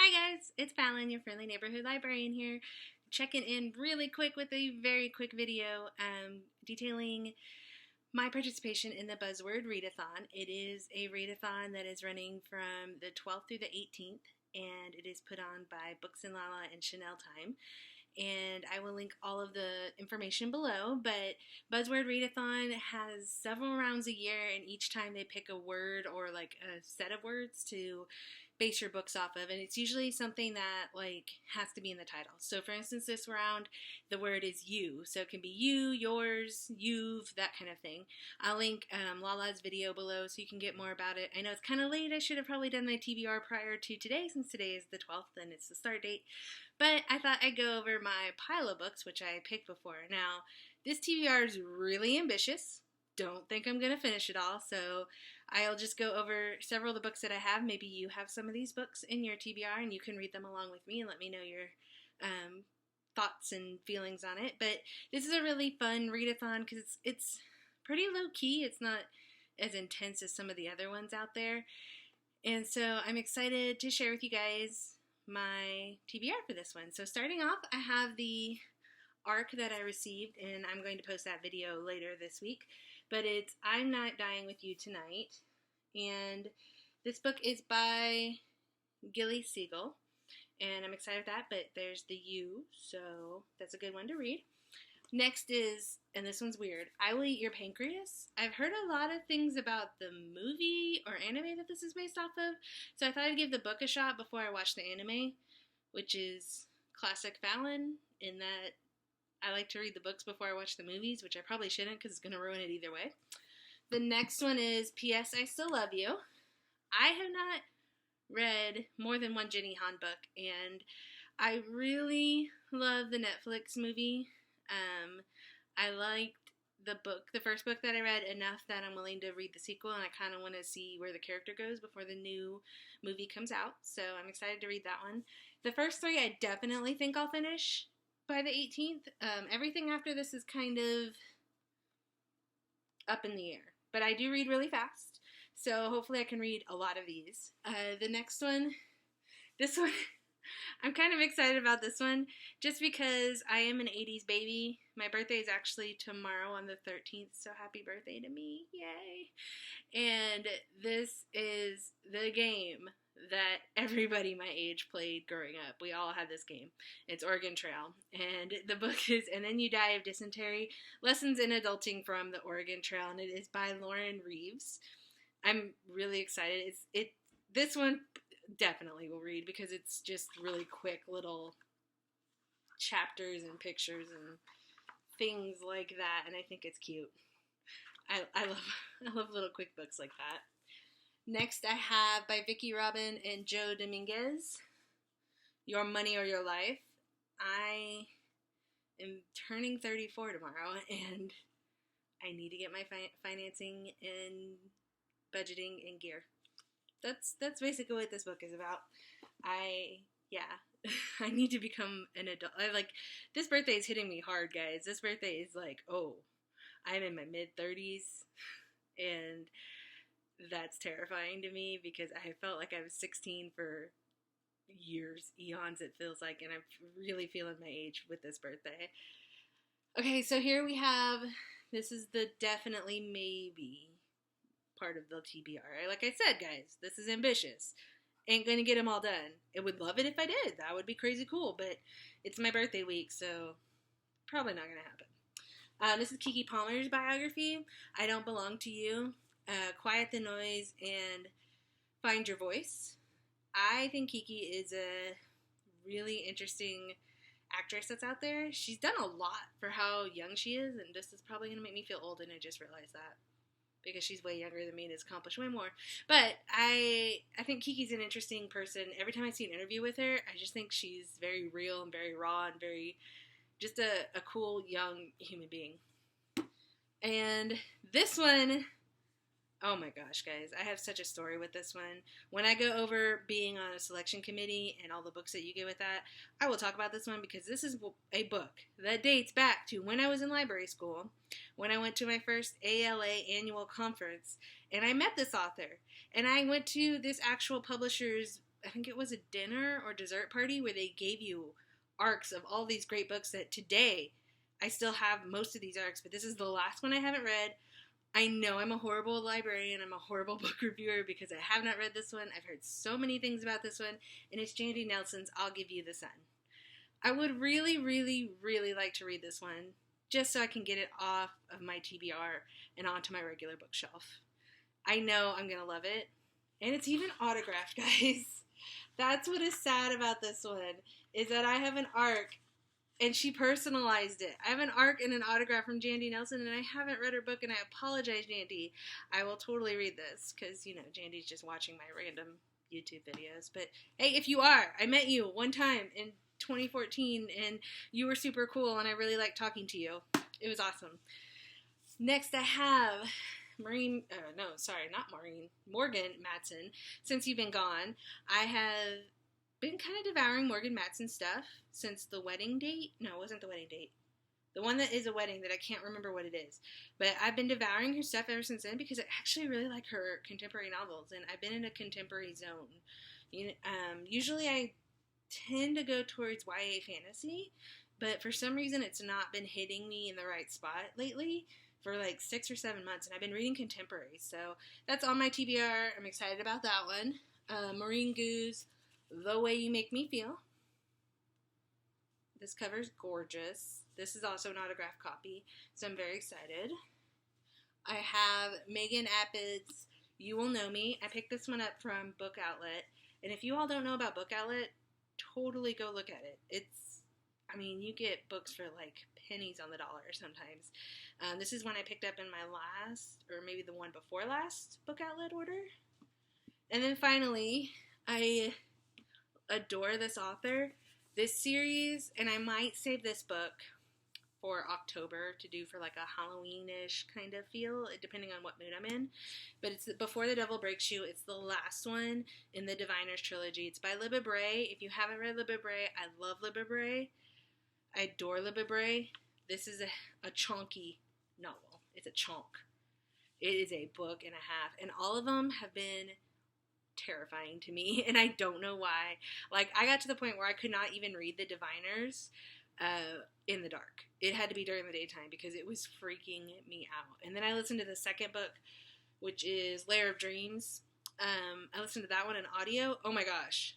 Hi guys, it's Fallon, your friendly neighborhood librarian here, checking in really quick with a very quick video detailing my participation in the Buzzword Readathon. It is a readathon that is running from the 12th through the 18th, and it is put on by Books and Lala and Chanel Time. And I will link all of the information below, but Buzzword Readathon has several rounds a year, and each time they pick a word or like a set of words to base your books off of, and it's usually something that like has to be in the title. So for instance, this round the word is you, so it can be you, yours, you've, that kind of thing. I'll link Lala's video below so you can get more about it. I know it's kind of late. I should have probably done my TBR prior to today, since today is the 12th and it's the start date, but I thought I'd go over my pile of books which I picked before. Now this TBR is really ambitious. Don't think I'm going to finish it all, so I'll just go over several of the books that I have. Maybe you have some of these books in your TBR and you can read them along with me and let me know your thoughts and feelings on it. But this is a really fun readathon because it's pretty low-key. It's not as intense as some of the other ones out there. And so I'm excited to share with you guys my TBR for this one. So starting off, I have the ARC that I received, and I'm going to post that video later this week. But it's I'm Not Dying With You Tonight, and this book is by Gilly Siegel, and I'm excited with that, but there's the U, so that's a good one to read. Next is, and this one's weird, I Will Eat Your Pancreas. I've heard a lot of things about the movie or anime that this is based off of, so I thought I'd give the book a shot before I watch the anime, which is classic Fallon, in that I like to read the books before I watch the movies, which I probably shouldn't because it's going to ruin it either way. The next one is P.S. I Still Love You. I have not read more than one Jenny Han book, and I really love the Netflix movie. I liked the first book that I read enough that I'm willing to read the sequel, and I kind of want to see where the character goes before the new movie comes out, so I'm excited to read that one. The first three I definitely think I'll finish by the 18th. Everything after this is kind of up in the air, but I do read really fast, so hopefully I can read a lot of these. The next one, this one, I'm kind of excited about this one, just because I am an 80s baby. My birthday is actually tomorrow on the 13th, so happy birthday to me, yay! And this is the game that everybody my age played growing up. We all had this game. It's Oregon Trail, and the book is And Then You Die of Dysentery, Lessons in Adulting from the Oregon Trail, and it is by Lauren Reeves. I'm really excited. This one definitely will read because it's just really quick little chapters and pictures and things like that, and I think it's cute. I love little quick books like that. Next, I have by Vicki Robin and Joe Dominguez, Your Money or Your Life. I am turning 34 tomorrow, and I need to get my financing and budgeting in gear. That's basically what this book is about. I need to become an adult. This birthday is hitting me hard, guys. This birthday is like, oh, I'm in my mid-30s, and that's terrifying to me because I felt like I was 16 for years, eons it feels like, and I'm really feeling my age with this birthday. Okay, so here we have, this is the definitely maybe part of the TBR. Like I said, guys, this is ambitious. Ain't gonna get them all done. I would love it if I did. That would be crazy cool, but it's my birthday week, so probably not gonna happen. This is Keke Palmer's biography, I Don't Belong to You, Quiet the Noise, and Find Your Voice. I think Keke is a really interesting actress that's out there. She's done a lot for how young she is, and this is probably going to make me feel old, and I just realized that because she's way younger than me and has accomplished way more. But I think Keke's an interesting person. Every time I see an interview with her, I just think she's very real and very raw and very just a cool young human being. And this one, oh my gosh, guys, I have such a story with this one. When I go over being on a selection committee and all the books that you get with that, I will talk about this one because this is a book that dates back to when I was in library school, when I went to my first ALA annual conference, and I met this author. And I went to this actual publisher's I think it was a dinner or dessert party where they gave you arcs of all these great books that today I still have most of these arcs, but this is the last one I haven't read. I know I'm a horrible librarian, I'm a horrible book reviewer because I have not read this one. I've heard so many things about this one, and it's Jandy Nelson's I'll Give You the Sun. I would really, really, really like to read this one just so I can get it off of my TBR and onto my regular bookshelf. I know I'm going to love it. And it's even autographed, guys. That's what is sad about this one, is that I have an arc, and she personalized it. I have an arc and an autograph from Jandy Nelson, and I haven't read her book, and I apologize, Jandy. I will totally read this, because, you know, Jandy's just watching my random YouTube videos. But, hey, if you are, I met you one time in 2014, and you were super cool, and I really liked talking to you. It was awesome. Next, I have Morgan Matson. Since you've been gone, I have been kind of devouring Morgan Matson stuff since the wedding date. No, it wasn't the wedding date. The one that is a wedding that I can't remember what it is. But I've been devouring her stuff ever since then because I actually really like her contemporary novels, and I've been in a contemporary zone. Usually I tend to go towards YA fantasy, but for some reason it's not been hitting me in the right spot lately for like 6 or 7 months, and I've been reading contemporary, so that's on my TBR. I'm excited about that one. Maureen Goo's The Way You Make Me Feel. This cover's gorgeous. This is also an autographed copy, so I'm very excited. I have Megan Apid's You Will Know Me. I picked this one up from Book Outlet, and if you all don't know about Book Outlet, totally go look at it. You get books for like pennies on the dollar sometimes. This is one I picked up in my last, or maybe the one before last Book Outlet order. And then finally, I adore this author, this series, and I might save this book for October to do for like a Halloween-ish kind of feel, depending on what mood I'm in. But it's Before the Devil Breaks You. It's the last one in the Diviners trilogy. It's by Libba Bray. If you haven't read Libba Bray, I love Libba Bray. I adore Libba Bray. This is a chunky novel. It's a chunk. It is a book and a half. And all of them have been terrifying to me, and I don't know why. Like, I got to the point where I could not even read the Diviners in the dark. It had to be during the daytime because it was freaking me out. And then I listened to the second book, which is Lair of Dreams. I listened to that one in audio. Oh my gosh.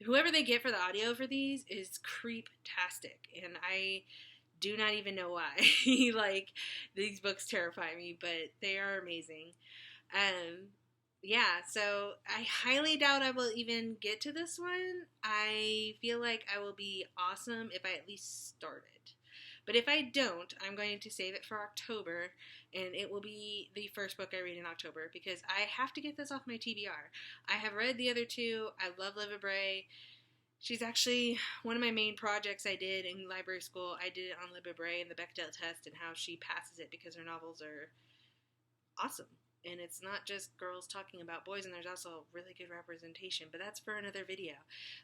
Whoever they get for the audio for these is creep-tastic, and I do not even know why. Like, these books terrify me, but they are amazing. Yeah, so I highly doubt I will even get to this one. I feel like I will be awesome if I at least start it. But if I don't, I'm going to save it for October, and it will be the first book I read in October, because I have to get this off my TBR. I have read the other two. I love Libba Bray. She's actually one of my main projects I did in library school. I did it on Libba Bray and the Bechdel test and how she passes it, because her novels are awesome. And it's not just girls talking about boys, and there's also really good representation, but that's for another video.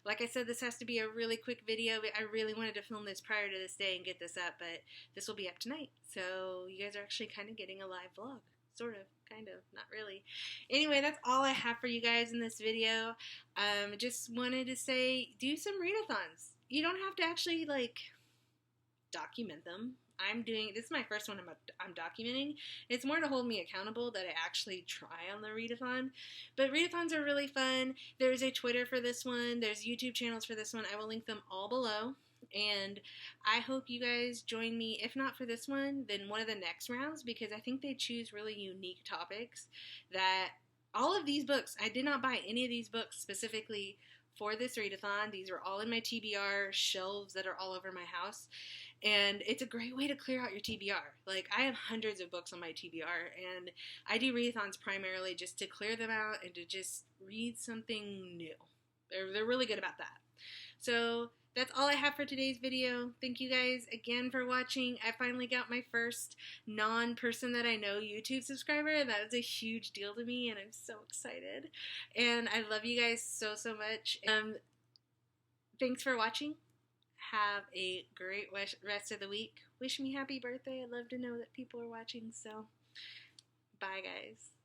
Like I said, this has to be a really quick video. I really wanted to film this prior to this day and get this up, but this will be up tonight. So you guys are actually kind of getting a live vlog. Sort of, kind of, not really. Anyway, that's all I have for you guys in this video. Just wanted to say, do some readathons. You don't have to actually, like, document them. This is my first one I'm documenting. It's more to hold me accountable that I actually try on the readathon. But readathons are really fun. There's a Twitter for this one. There's YouTube channels for this one. I will link them all below. And I hope you guys join me, if not for this one, then one of the next rounds, because I think they choose really unique topics that all of these books, I did not buy any of these books specifically for this readathon. These are all in my TBR shelves that are all over my house. And it's a great way to clear out your TBR. Like, I have hundreds of books on my TBR, and I do readathons primarily just to clear them out and to just read something new. They're really good about that. So that's all I have for today's video. Thank you guys again for watching. I finally got my first non-person that I know YouTube subscriber, and that was a huge deal to me, and I'm so excited. And I love you guys so, so much. Thanks for watching. Have a great rest of the week. Wish me happy birthday. I'd love to know that people are watching, so bye guys.